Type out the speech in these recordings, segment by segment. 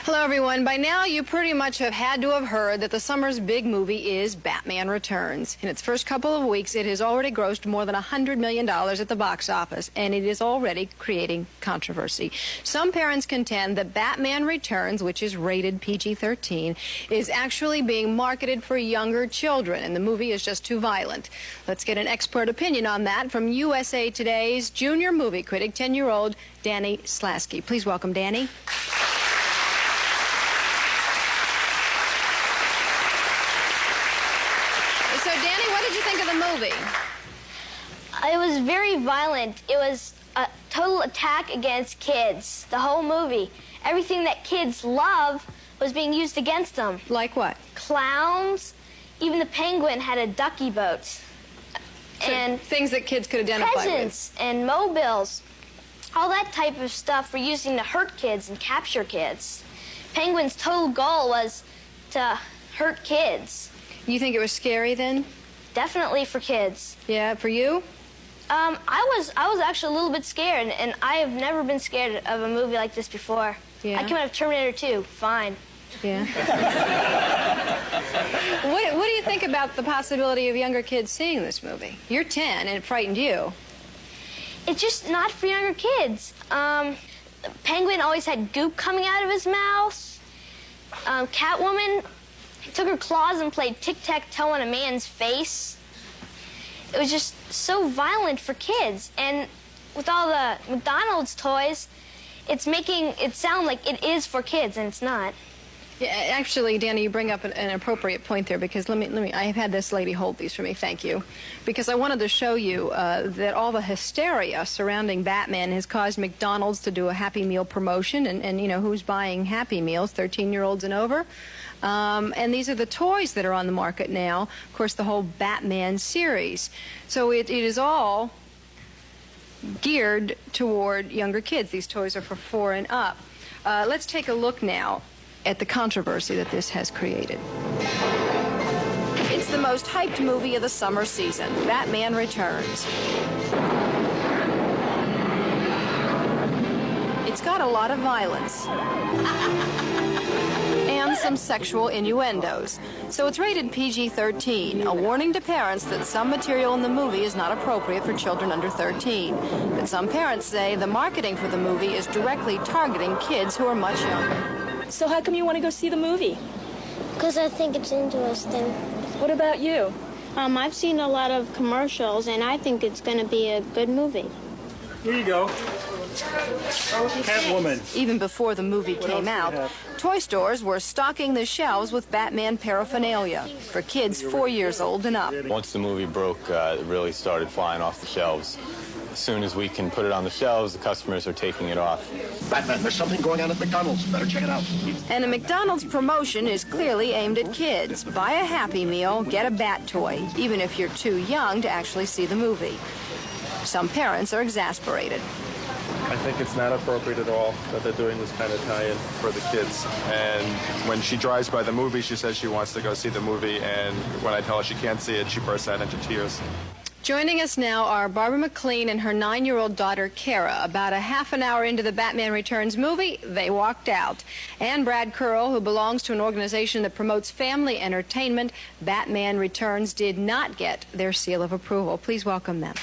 Hello, everyone. By now, you pretty much have had to have heard that the summer's big movie is Batman Returns. In its first couple of weeks, it has already grossed more than $100 million at the box office, and it is already creating controversy. Some parents contend that Batman Returns, which is rated PG-13, is actually being marketed for younger children, and the movie is just too violent. Let's get an expert opinion on that from USA Today's junior movie critic, 10-year-old Danny Slasky. Please welcome Danny. So, Danny, what did you think of the movie? It was very violent. It was a total attack against kids, the whole movie. Everything that kids love was being used against them. Like what? Clowns. Even the penguin had a ducky boat. So and things that kids could identify presents with. And mobiles. All that type of stuff were using to hurt kids and capture kids. Penguin's total goal was to hurt kids. You think it was scary then? Definitely for kids. Yeah, for you? I was actually a little bit scared, and I have never been scared of a movie like this before. Yeah. I came out of Terminator 2, fine. Yeah. What do you think about the possibility of younger kids seeing this movie? You're 10, and it frightened you. It's just not for younger kids. Penguin always had goop coming out of his mouth. Catwoman took her claws and played tic-tac-toe on a man's face. It was just so violent for kids. And with all the McDonald's toys, it's making it sound like it is for kids, and it's not. Yeah, actually, Danny, you bring up an appropriate point there, because I have had this lady hold these for me, thank you, because I wanted to show you that all the hysteria surrounding Batman has caused McDonald's to do a Happy Meal promotion, and you know, who's buying Happy Meals, 13-year-olds and over? And these are the toys that are on the market now, of course, the whole Batman series. So it is all geared toward younger kids. These toys are for 4 and up. Let's take a look now at the controversy that this has created. It's the most hyped movie of the summer season, Batman Returns. It's got a lot of violence and some sexual innuendos. So it's rated PG-13, a warning to parents that some material in the movie is not appropriate for children under 13. But some parents say the marketing for the movie is directly targeting kids who are much younger. So how come you want to go see the movie? Because I think it's interesting. What about you? I've seen a lot of commercials, and I think it's going to be a good movie. Here you go. Catwoman. Even before the movie came out, toy stores were stocking the shelves with Batman paraphernalia for kids 4 years old and up. Once the movie broke, it really started flying off the shelves. As soon as we can put it on the shelves, the customers are taking it off. Batman, there's something going on at McDonald's. Better check it out. And a McDonald's promotion is clearly aimed at kids. Buy a Happy Meal, get a Bat toy, even if you're too young to actually see the movie. Some parents are exasperated. I think it's not appropriate at all that they're doing this kind of tie-in for the kids. And when she drives by the movie, she says she wants to go see the movie, and when I tell her she can't see it, she bursts out into tears. Joining us now are Barbara McLean and her 9-year-old daughter, Kara. About a half an hour into the Batman Returns movie, they walked out. And Brad Curl, who belongs to an organization that promotes family entertainment, Batman Returns did not get their seal of approval. Please welcome them.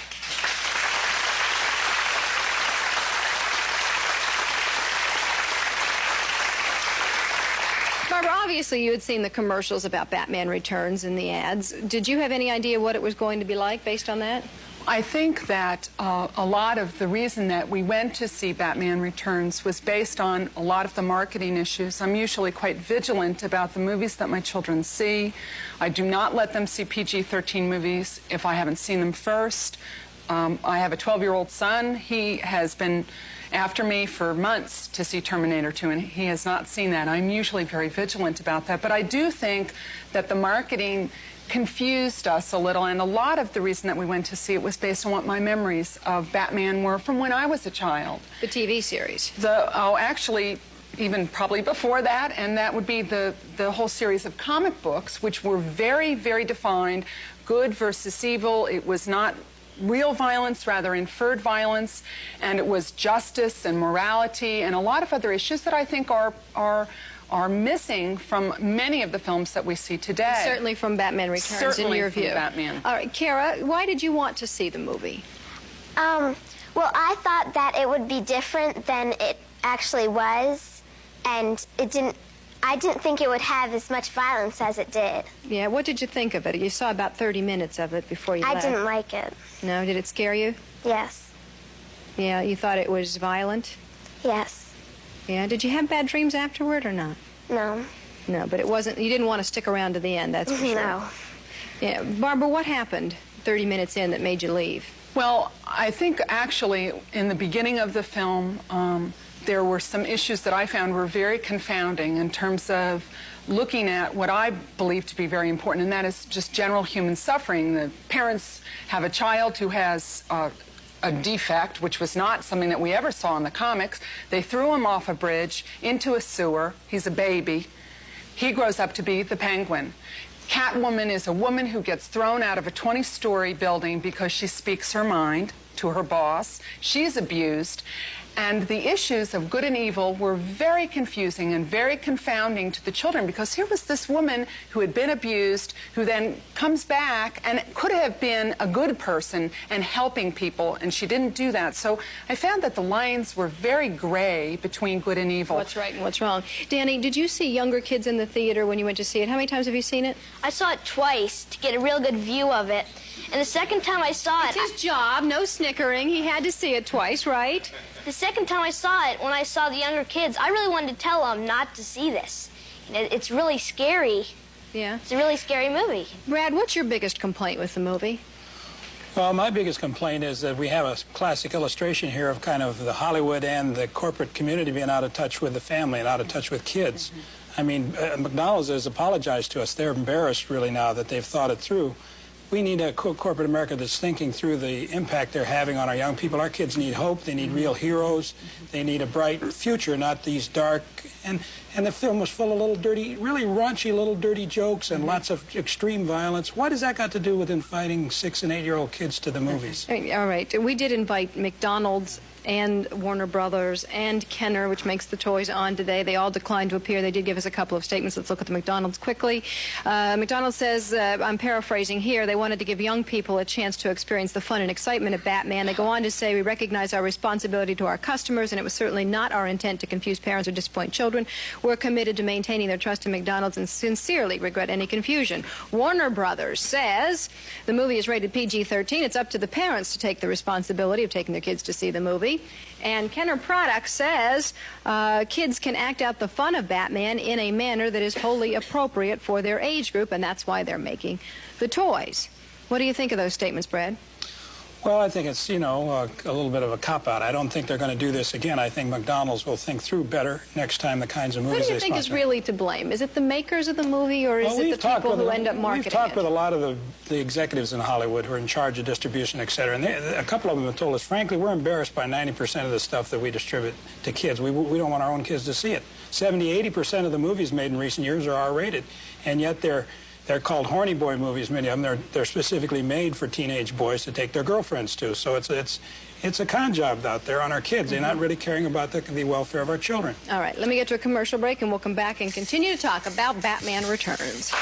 Barbara, obviously you had seen the commercials about Batman Returns and the ads. Did you have any idea what it was going to be like based on that? I think that a lot of the reason that we went to see Batman Returns was based on a lot of the marketing issues. I'm usually quite vigilant about the movies that my children see. I do not let them see PG-13 movies if I haven't seen them first. I have a 12-year-old son. He has been after me for months to see Terminator 2, and he has not seen that. I'm usually very vigilant about that, but I do think that the marketing confused us a little, and a lot of the reason that we went to see it was based on what my memories of Batman were from when I was a child. The TV series. Actually, even probably before that, and that would be the whole series of comic books, which were very, very defined, good versus evil. It was not real violence, rather inferred violence, and it was justice and morality and a lot of other issues that I think are missing from many of the films that we see today. Certainly from Batman Returns, in your view. Batman. All right, Kara, why did you want to see the movie? Well, I thought that it would be different than it actually was, and I didn't think it would have as much violence as it did. Yeah, what did you think of it? You saw about 30 minutes of it before you left. I didn't like it. No, did it scare you? Yes. Yeah, you thought it was violent? Yes. Yeah, did you have bad dreams afterward or not? No. No, but it wasn't, you didn't want to stick around to the end, that's for sure. No. Yeah, Barbara, what happened 30 minutes in that made you leave? Well, I think actually in the beginning of the film, there were some issues that I found were very confounding in terms of looking at what I believe to be very important, and that is just general human suffering. The parents have a child who has a defect, which was not something that we ever saw in the comics. They threw him off a bridge into a sewer. He's a baby. He grows up to be the Penguin. Catwoman is a woman who gets thrown out of a 20-story building because she speaks her mind to her boss. She's abused. And the issues of good and evil were very confusing and very confounding to the children, because here was this woman who had been abused, who then comes back and could have been a good person and helping people, and she didn't do that. So I found that the lines were very gray between good and evil. What's right and what's wrong. Danny, did you see younger kids in the theater when you went to see it? How many times have you seen it? I saw it twice to get a real good view of it. And the second time I saw it... It's his job, no snickering. He had to see it twice, right? The second time I saw it, when I saw the younger kids, I really wanted to tell them not to see this. It's really scary. Yeah. It's a really scary movie. Brad, what's your biggest complaint with the movie? Well, my biggest complaint is that we have a classic illustration here of kind of the Hollywood and the corporate community being out of touch with the family and out of touch with kids. I mean, McDonald's has apologized to us. They're embarrassed really now that they've thought it through. We need a corporate America that's thinking through the impact they're having on our young people. Our kids need hope. They need real heroes. They need a bright future, not these dark... And the film was full of little dirty, really raunchy little dirty jokes and lots of extreme violence. What has that got to do with inviting 6- and 8-year-old kids to the movies? All right. We did invite McDonald's and Warner Brothers and Kenner, which makes the toys, on today. They all declined to appear. They did give us a couple of statements. Let's look at the McDonald's quickly. McDonald's says, I'm paraphrasing here, they wanted to give young people a chance to experience the fun and excitement of Batman. They go on to say, we recognize our responsibility to our customers, and it was certainly not our intent to confuse parents or disappoint children. We're committed to maintaining their trust in McDonald's and sincerely regret any confusion. Warner Brothers says the movie is rated PG-13. It's up to the parents to take the responsibility of taking their kids to see the movie. And Kenner Products says kids can act out the fun of Batman in a manner that is wholly appropriate for their age group, and that's why they're making the toys. What do you think of those statements, Brad? Well, I think it's, you know, a little bit of a cop-out. I don't think they're going to do this again. I think McDonald's will think through better next time the kinds of movies they sponsor. Who do you think is really to blame? Is it the makers of the movie, or is it the people who end up marketing it? We've talked with a lot of the executives in Hollywood who are in charge of distribution, et cetera, and a couple of them have told us, frankly, we're embarrassed by 90% of the stuff that we distribute to kids. We don't want our own kids to see it. 70–80% of the movies made in recent years are R-rated, and yet they're called horny boy movies, many of them. They're specifically made for teenage boys to take their girlfriends to. So it's a con job out there on our kids. They're not really caring about the welfare of our children. All right, let me get to a commercial break, and we'll come back and continue to talk about Batman Returns.